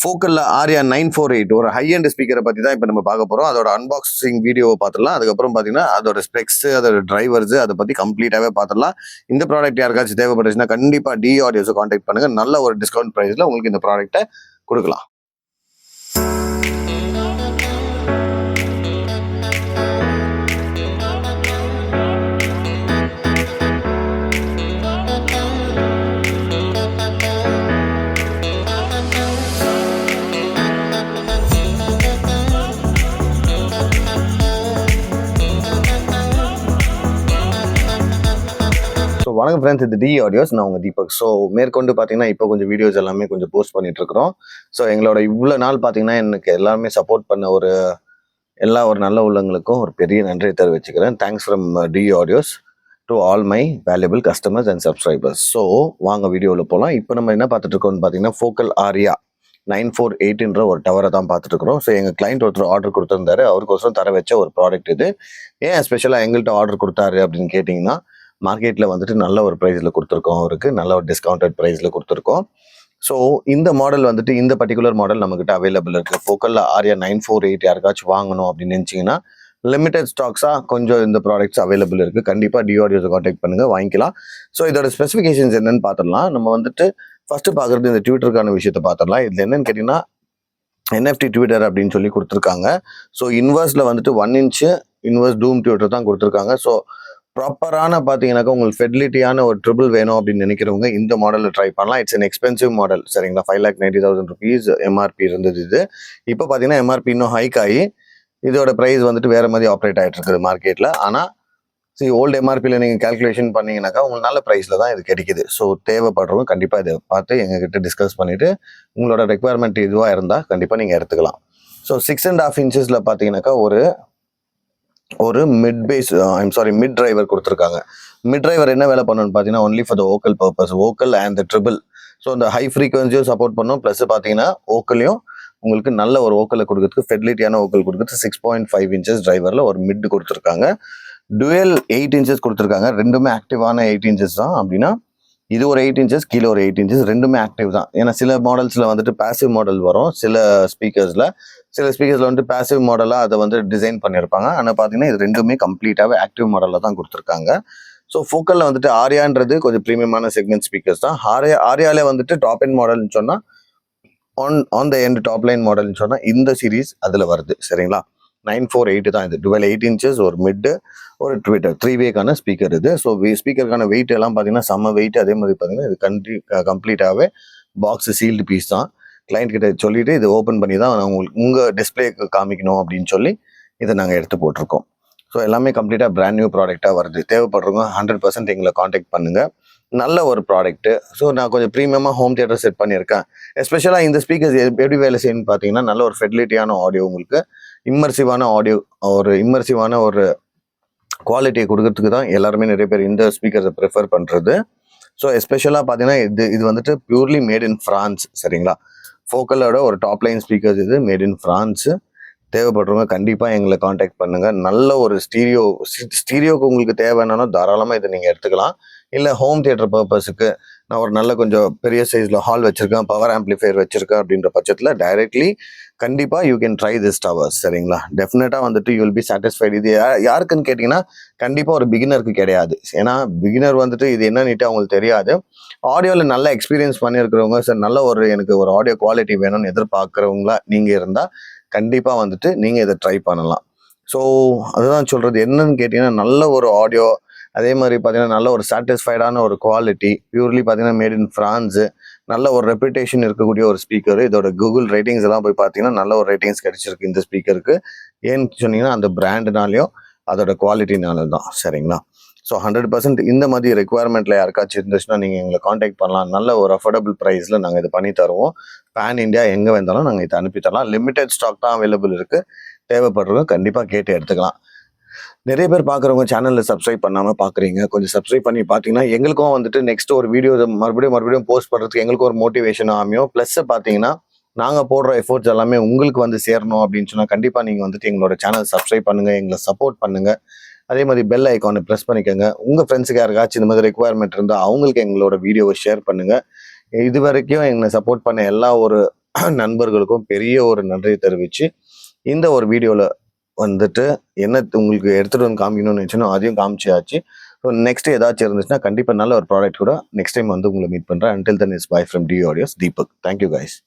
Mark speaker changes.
Speaker 1: ஃபோக்கல்ல ஆரியா 948 ஒரு high and ஸ்பீக்கரை பற்றி தான் இப்போ நம்ம பார்க்க போகிறோம். அதோட அன்பாக்சிங் வீடியோவை பார்த்துடலாம். அதுக்கப்புறம் பார்த்தீங்கன்னா அதோட ஸ்பெக்ஸ், அதோட டிரைவர்ஸ், அதை பற்றி கம்ப்ளீட்டாகவே பார்த்துடலாம். இந்த ப்ராடக்ட் யாருக்காச்சும் தேவைப்பட்டுச்சுன்னா கண்டிப்பாக டி ஆடியோஸை காண்டாக்ட் பண்ணுங்கள். நல்ல ஒரு டிஸ்கவுண்ட் ப்ரைஸில் உங்களுக்கு இந்த ப்ராடக்ட்டை கொடுக்கலாம். வணக்கம் ஃப்ரெண்ட்ஸ், இது டி ஆடியோஸ். நான் உங்கள் தீபக். ஸோ மேற்கொண்டு பார்த்தீங்கன்னா இப்போ கொஞ்சம் வீடியோஸ் எல்லாமே கொஞ்சம் போஸ்ட் பண்ணிட்டு இருக்கிறோம். ஸோ எங்களோட இவ்வளோ நாள் பார்த்தீங்கன்னா எனக்கு எல்லாருமே சப்போர்ட் பண்ண எல்லா நல்ல உள்ளங்களுக்கும் ஒரு பெரிய நன்றியை தெரிவிச்சுக்கிறேன். Thanks from T Audios to all my valuable customers and subscribers. So வாங்க வீடியோவில் போகலாம். இப்போ நம்ம என்ன பார்த்துட்டு இருக்கோம்னு பார்த்தீங்கன்னா ஃபோக்கல் ஆரியா 948 ஒரு டவரை தான் பார்த்துட்டு இருக்கிறோம். ஸோ எங்கள் கிளைண்ட் ஒருத்தர் ஆர்டர் கொடுத்துருந்தாரு. அவருக்கோசரம் தர வச்ச ஒரு ப்ராடக்ட் இது. ஏன் ஸ்பெஷலாக எங்கள்கிட்ட ஆர்டர் கொடுத்தாரு அப்படின்னு கேட்டிங்கன்னா, மார்க்கெட்டில் வந்துட்டு நல்ல ஒரு ப்ரைஸில் கொடுத்துருக்கோம். அவருக்கு நல்ல ஒரு டிஸ்கவுண்டட் ப்ரைஸில் கொடுத்துருக்கோம். ஸோ இந்த மாடல் வந்துட்டு இந்த பர்டிகுலர் மாடல் நம்மக்கிட்ட அவைலபிள் இருக்குது. ஃபோக்கல்ல ஆரியா 948 யாருக்காச்சும் வாங்கணும் அப்படின்னு நினச்சிங்கன்னா லிமிடெட் ஸ்டாக்ஸாக கொஞ்சம் இந்த ப்ராடக்ட்ஸ் அவைலபிள் இருக்குது. கண்டிப்பாக டி ஆடியோஸை காண்டாக்ட் பண்ணுங்கள், வாங்கிக்கலாம். ஸோ இதோட ஸ்பெசிஃபிகேஷன்ஸ் என்னென்னு பார்த்துடலாம். நம்ம வந்துட்டு ஃபஸ்ட்டு பார்க்குறது இந்த ட்விட்டருக்கான விஷயத்தை பார்த்துடலாம். இதில் என்னென்னு கேட்டிங்கன்னா NFT ட்விட்டர் அப்படின்னு சொல்லி கொடுத்துருக்காங்க. ஸோ இன்வர்ஸில் வந்துட்டு 1 inch இன்வர்ஸ் டூம் ட்விட்டர் தான் கொடுத்துருக்காங்க. ஸோ ப்ராப்பரான பார்த்தீங்கன்னாக்கா உங்களுக்கு ஃபெசிலிட்டியான ஒரு ட்ரிபிள் வேணும் அப்படின்னு நினைக்கிறவங்க இந்த மாடலில் ட்ரை பண்ணலாம். இட்ஸ் அன் எக்ஸ்பென்சிவ் மாடல், சரிங்களா. 5,90,000 rupees எம்ஆர்பி இருந்தது. இது இப்போ பார்த்தீங்கன்னா எம்ஆர்பி இன்னும் ஹைக் ஆகி இதோட ப்ரைஸ் வந்துட்டு வேறு மாதிரி ஆப்ரேட் ஆகிட்டு இருக்குது மார்க்கெட்டில். ஆனால் ஓல்டு எம்ஆர்பியில் நீங்கள் கேல்குலேஷன் பண்ணிங்கனாக்கா உங்களுக்கு நல்ல ப்ரைஸில் தான் இது கிடைக்குது. ஸோ தேவைப்படுறவங்க கண்டிப்பாக இதை பார்த்து எங்ககிட்ட டிஸ்கஸ் பண்ணிவிட்டு உங்களோட ரெக்குவயர்மெண்ட் இதுவாக இருந்தால் கண்டிப்பாக நீங்கள் எடுத்துக்கலாம். ஸோ 6.5 inches பார்த்தீங்கன்னாக்கா ஒரு மிட் டிரைவர் கொடுத்துருக்காங்க. மிட் டிரைவர் என்ன வேலை பண்ணணும்னு பார்த்தீங்கன்னா only for the vocal purpose, vocal and the triple. So இந்த ஹை ஃப்ரீக்வன்சியும் சப்போர்ட் பண்ணும், ப்ளஸ் பார்த்தீங்கன்னா வோக்கலையும் உங்களுக்கு நல்ல ஒரு வோக்கலை கொடுக்கறதுக்கு ஃபெசிலிட்டியான வோக்கல் கொடுக்குறது 6.5 inches டிரைவரில் ஒரு மிட் கொடுத்துருக்காங்க. டுவெல் 8 inches கொடுத்துருக்காங்க. ரெண்டுமே ஆக்டிவான 8 inches தான். அப்படின்னா இது ஒரு 8 inches, கீழே ஒரு 8 inches, ரெண்டுமே ஆக்டிவ் தான். ஏன்னா சில மாடல்ஸில் வந்துட்டு பேசிவ் மாடல் வரும், சில ஸ்பீக்கர்ஸில் வந்துட்டு பேசிவ் மாடலாக அதை வந்து டிசைன் பண்ணியிருப்பாங்க. ஆனால் பார்த்தீங்கன்னா இது ரெண்டுமே கம்ப்ளீட்டாகவே ஆக்டிவ் மாடலில் தான் கொடுத்துருக்காங்க. ஸோ ஃபோக்கலில் வந்துட்டு ஆரியான்றது கொஞ்சம் ப்ரீமியமான செக்மெண்ட் ஸ்பீக்கர்ஸ் தான். ஆரியாலே வந்துட்டு டாப் எண்ட் மாடல்னு சொன்னால் on the end top line மாடல்னு சொன்னால் இந்த சீரீஸ் அதில் வருது, சரிங்களா. 948 தான் இது. டுவெல் 8 inches ஒரு மிட்டு, ஒரு ட்விட்டர் 3-wayக்கான ஸ்பீக்கர் இது. ஸோ ஸ்பீக்கருக்கான வெயிட் எல்லாம் பார்த்தீங்கன்னா செம்ம வெயிட். அதே மாதிரி பார்த்தீங்கன்னா இது கம்ப்ளீட்டாகவே பாக்ஸ் சீல்டு பீஸ் தான். கிளைண்ட் கிட்ட சொல்லிட்டு இது ஓப்பன் பண்ணி தான் உங்களுக்கு உங்கள் டிஸ்பிளேக்கு காமிக்கணும் அப்படின்னு சொல்லி இதை நாங்கள் எடுத்து போட்டிருக்கோம். ஸோ எல்லாமே கம்ப்ளீட்டாக பிராண்ட் நியூ ப்ராடக்டாக வருது. தேவைப்படுறவங்க 100% எங்களை காண்டாக்ட் பண்ணுங்கள். நல்ல ஒரு ப்ராடக்ட்டு. ஸோ நான் கொஞ்சம் ப்ரீமியமாக ஹோம் தியேட்டர் செட் பண்ணியிருக்கேன். எஸ்பெஷலாக இந்த ஸ்பீக்கர்ஸ் எப்படி வேலை செய்யணும்னு பார்த்தீங்கன்னா நல்ல ஒரு ஃபெசிலிட்டியான ஆடியோ, உங்களுக்கு இம்மர்சிவான ஒரு குவாலிட்டியை கொடுக்கறதுக்கு தான் எல்லாருமே நிறைய பேர் இந்த ஸ்பீக்கர்ஸை ப்ரிஃபர் பண்ணுறது. ஸோ எஸ்பெஷலாக பார்த்தீங்கன்னா இது வந்துட்டு பியூர்லி மேட் இன் ஃப்ரான்ஸ், சரிங்களா. ஃபோக்கலோட ஒரு டாப் லைன் ஸ்பீக்கர்ஸ் இது மேட் இன் ஃப்ரான்ஸு. தேவைப்படுறவங்க கண்டிப்பாக எங்களை காண்டாக்ட் பண்ணுங்கள். நல்ல ஒரு ஸ்டீரியோக்கு உங்களுக்கு தேவைன்னாலும் தாராளமாக இதை நீங்கள் எடுத்துக்கலாம். இல்லை ஹோம் தியேட்டர் பர்பஸுக்கு நான் ஒரு நல்ல கொஞ்சம் பெரிய சைஸில் ஹால் வச்சுருக்கேன், பவர் ஆம்ப்ளிஃபையர் வச்சுருக்கேன் அப்படின்ற பட்சத்தில் டைரெக்ட்லி கண்டிப்பாக you can try this towers, சரிங்களா. டெஃபினட்டாக வந்துட்டு யூ வில் பி சாட்டிஸ்ஃபைடு. இது யாருக்குன்னு கேட்டிங்கன்னா கண்டிப்பாக ஒரு பிகினருக்கு கிடையாது. ஏன்னா பிகினர் வந்துட்டு இது என்னன்னுட்டு அவங்களுக்கு தெரியாது. ஆடியோவில் நல்ல எக்ஸ்பீரியன்ஸ் பண்ணியிருக்கிறவங்க, சார் நல்ல எனக்கு ஒரு ஆடியோ குவாலிட்டி வேணும்னு எதிர்பார்க்குறவங்களா நீங்கள் இருந்தால் கண்டிப்பாக வந்துட்டு நீங்கள் இதை ட்ரை பண்ணலாம். ஸோ அதுதான் சொல்கிறது. என்னன்னு கேட்டிங்கன்னா நல்ல ஒரு ஆடியோ, அதே மாதிரி பார்த்தீங்கன்னா நல்ல ஒரு சாட்டிஸ்ஃபைடான ஒரு குவாலிட்டி, பியூர்லி பார்த்தீங்கன்னா மேட் இன் ஃப்ரான்ஸு, நல்ல ஒரு ரெப்யூட்டேஷன் இருக்கக்கூடிய ஒரு ஸ்பீக்கர். இதோட கூகுள் ரேட்டிங்ஸ் எல்லாம் போய் பார்த்தீங்கன்னா நல்ல ஒரு ரேட்டிங்ஸ் கிடைச்சிருக்கு இந்த ஸ்பீக்கருக்கு. ஏன்னு சொன்னீங்கன்னா அந்த பிராண்டுனாலையும் அதோட குவாலிட்டினாலும் தான், சரிங்களா. ஸோ 100% இந்த மாதிரி ரெக்குவயர்மெண்ட்டில் யாருக்காச்சும் இருந்துச்சுன்னா நீங்கள் எங்களை காண்டாக்ட் பண்ணலாம். நல்ல ஒரு அஃபோர்டபுள் ப்ரைஸில் நாங்கள் இது பண்ணி தருவோம். பேன் இண்டியா எங்கே வந்தாலும் நாங்கள் இதை அனுப்பி தரலாம். லிமிடெட் ஸ்டாக் தான் அவைலபிள் இருக்குது. தேவைப்படுறவங்க கண்டிப்பாக கேட்டு எடுத்துக்கலாம். நிறைய பேர் பார்க்குறவங்க சேனலில் சப்ஸ்கிரைப் பண்ணாமல் பார்க்குறீங்க. கொஞ்சம் சப்ஸ்கிரைப் பண்ணி பார்த்தீங்கன்னா எங்களுக்கும் வந்துட்டு நெக்ஸ்ட் ஒரு வீடியோ மறுபடியும் போஸ்ட் பண்ணுறதுக்கு எங்களுக்கும் ஒரு மோட்டிவேஷனாக அமையும். ப்ளஸ் பார்த்தீங்கன்னா நாங்கள் போடுற எஃபோர்ட்ஸ் எல்லாமே உங்களுக்கு வந்து சேரணும் அப்படின்னு சொன்னால் கண்டிப்பாக நீங்கள் வந்துட்டு எங்களோட சேனல் சப்ஸ்கிரைப் பண்ணுங்கள், எங்களை சப்போர்ட் பண்ணுங்கள். அதே மாதிரி பெல் ஐக்கானை ப்ரெஸ் பண்ணிக்கோங்க. உங்கள் ஃப்ரெண்ட்ஸுக்கு யாருக்காச்சும் இந்த மாதிரி ரெக்குவயர்மெண்ட் இருந்தால் அவங்களுக்கு எங்களோட வீடியோவை ஷேர் பண்ணுங்கள். இது வரைக்கும் எங்களை சப்போர்ட் பண்ண எல்லா நண்பர்களுக்கும் பெரிய ஒரு நன்றியை தெரிவித்து இந்த ஒரு வீடியோவில் வந்துட்டு என்ன உங்களுக்கு எடுத்துகிட்டு வந்து காமிக்கணும்னு நினச்சோன்னா அதையும் காமிச்சாச்சு. ஸோ நெக்ஸ்ட் ஏதாச்சும் இருந்துச்சுன்னா கண்டிப்பாக நல்ல ஒரு ப்ராடக்ட் கூட நெக்ஸ்ட் டைம் வந்து உங்களை மீட் பண்ணுறேன். Until then is bye from T Audios Deepak. Thank you guys.